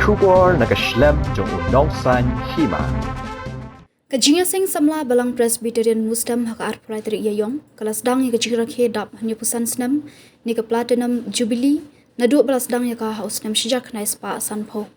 Shubor nakaslem jong unongsan hima. Kajinga sing samla balang Presbyterian Muslim haka arprai teri yayong kelas dang ya kajinga rakhe dap hanya pusan snam ni ke platinum jubilee na 12 dang ya ka haus nam sejak na spa sanpho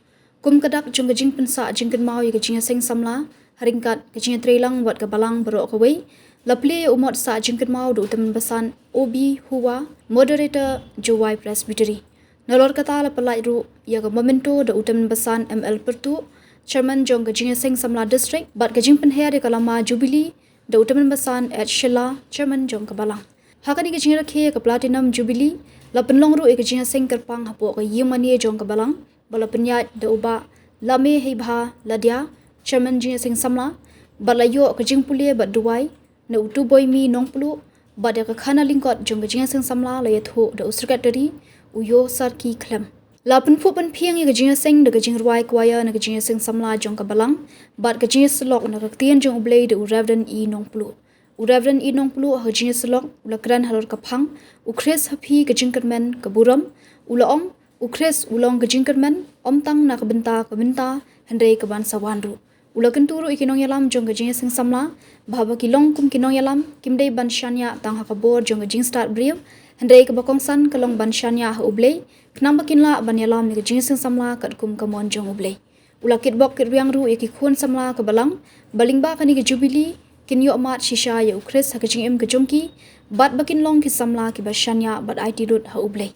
kum kadak jong kajing pensa jingkan mau ya kajinga sing samla haringkat kajinga trelang buat ke balang berok kawai lapli ya umot sa jingkan mau do teman besan obi huwa moderator Jowai Presbytery nalor kata la pelai ru ya ke memento da uteman besan ML Pertu Chairman Jong Kajing Sing Samla District, but Kajing Penher de Kalama Jubilee, the Utaman Basan at Shilla, Chairman Jong Kabalang. Hakani Kajing Rakhe ka Platinum Jubilee, la penlongru e Kajing Sing Kerpang hapo ka Yimani Jong Kabalang, bala penyat de uba Lame Hebha Ladia, Chairman Jing Sing Samla, balayo Kajing Pulie but Duwai, na utu boy mi nongpulu, but de ka Khana Lingkot Jong Kajing Sing Samla la yatho the Secretary Uyo Sarki Klem. La penfu pen piang ya kajing sing de kajing ruai kwaya na kajing sing samla jong kabalang bat kajing selok na kaktian jong ublei de Reverend E Nongplu Reverend E Nongplu kajing selok ula kran halor kaphang ukres hapi kajing kermen kaburam ula ong ukres ulong kajing kermen omtang na kabenta hendrei kaban sawanru ula kenturu ikinong yalam jong kajing sing samla bahaba kilong kum kinong yalam kimdei ban shanya tang hakabor jong kajing start brief hendrei kabakongsan kalong ban shanya ha ublei Kenapa kinla banyalam ni kajing sing samla kat kum kamon jong ublei. Ulakit bok kit riang ru yaki khun samla ke balang, baling ba kani ke jubilee, kin yo mat shisha ya ukres ha kajing ke jongki, bat bakin long ki samla ki basyanya bat IT road ha ublei.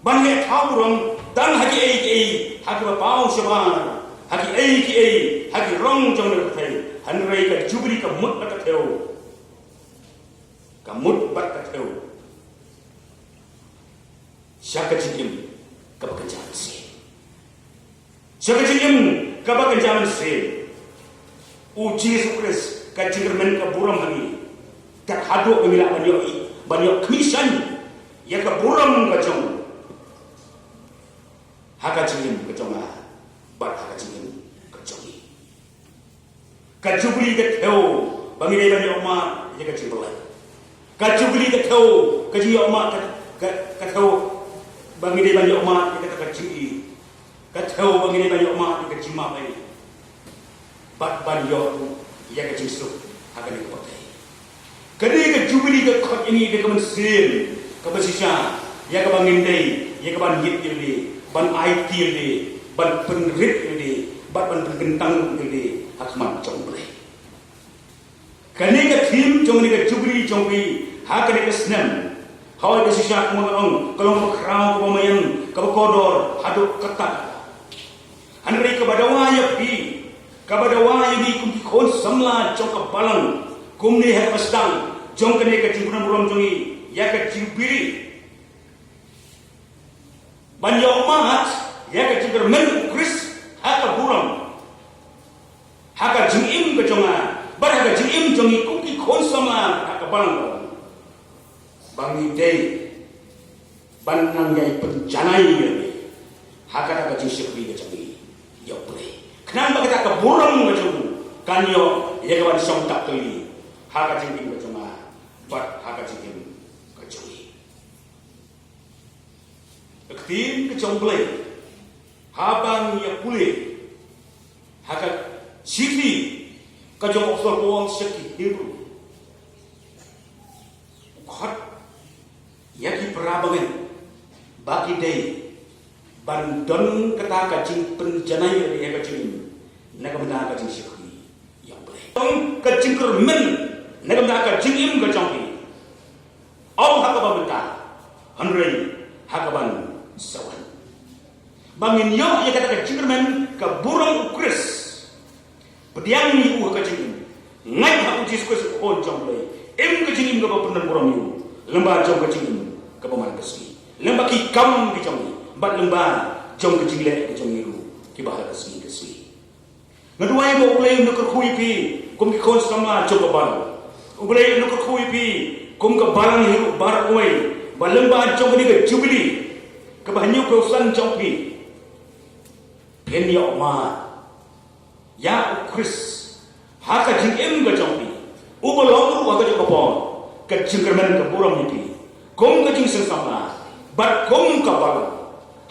Banyak tahu dan haki haki bapau sebar haki rong jong nak thay hanrei ka jubri ka mut bat ka theo syaka jikim ka bakanjaman se uji sukres ka jingermen ka buram hami tak hadu pemila banyak kemisan ya ka buram ka jong haka jingin kejonga bat haka jingin kejongi kajubli ke theo bangi dai bani oma ya ka jimbala kajubli ke theo kaji oma ka theo bangi dai bani oma ya ka kaji ka theo bangi dai bani oma ya ka jima bai bat ban yo ya ka jisu haka ni ko tai kadi ka jubli ke khot ini de kaman sin ka basisha ya ka bangin dai ya ka ban yit ni ban IT ni, ban penrit ni, ban penggentang ni, hakmat jomble. Kani ka tim jong ni ka jubli jombi, hakani ka senam. Hawa ka sisya kumang kalong pakraw ko pamayan, kabakodor, hadok katak. Hanri ka badawaya pi, kumpi kon samla jong ka balang, kumni hapasdang, jong kani ka jubran buram jongi, ya ka jubili. Banyak umat ya ke jingker men Kris haka buram haka jingim ke jonga bar haka jingim jongi kuki konsama haka balang bangi dei banang yai penjanai haka haka jingsikri ke jongi ya boleh kenapa kita ke buram ke jongi kanyo ya ke ban song tak tuli haka jingim ke jonga bar haka jingim ke jongi Ketim kecomble, habang ya pulih, haka siti kajong oksor kuang seki Hebrew, ukhat yaki perabangan bagi day bandon kata kajing penjanai ya kajing nakamna kajing seki yang boleh. Tong kajing kermen nakamna kajing im kajongki, au haka bamenta, hanrei haka ban sawan. Bangin yo ya kata ka jingerman ka burang ukris. diang ni u ka jing ngai ha u jis ko se on jong le em ka jing ga ba punan borom yu lemba jong ka jing ka ba man ka si lemba ki kam ki jong bat lemba jong ka jing le ka jong yu ki ba ha ka si ngadua mo ulay no ka khui pi kum ki khon sama jong ka ban ulay no ka khui pi kum ka balang hiru bar oi ba lemba jong ni ka jubili ka ba nyu ko san jong pi pen ya ma ya Chris haka jing em ga jong pi u ba long ru ga jong ka pon ka jing kerman ka buram ni pi kum ka jing sen sama ba kum ka ba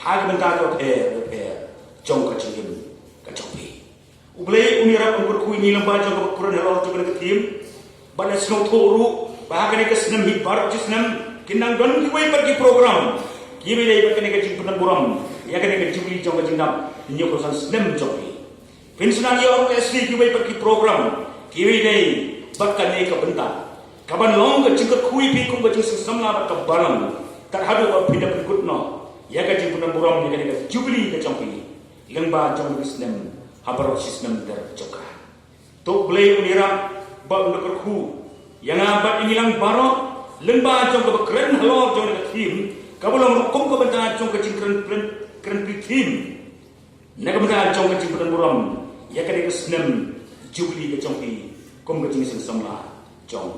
ha ga ta ko pe jong ka jing em ka jong pi ublay unirap ang kurkuy nilang ba jong ka kuran halo jong ka tim ba na snow toru ba ka ne ka snam hit bar jisnam kinang don ki way pergi program ki be lay ba ka ne ka jing punan buram ya ka ne ka jibli jong ka jing dam nyo ko san snam jong pi pensiunan ya orang SC ki way pergi program ki be lay ba ka ne ka benta kaban long ka jing ka kuy pi kum ka jing sam na ba ka balam tar hadu ba pindah berikut no ya ka jing punan buram ya ka ne ka jibli ka jong pi leng ba jong ka snam habar sistem tercoka. Tok belai unira ba under khu yang abat inilang baro lemba jong ka keren halo jong ka tim kabolong kum ka benta jong ka jing keren tim naga benta jong ka jing keren buram ya ka de snem jubli ka jong pi kum ka jing samla jong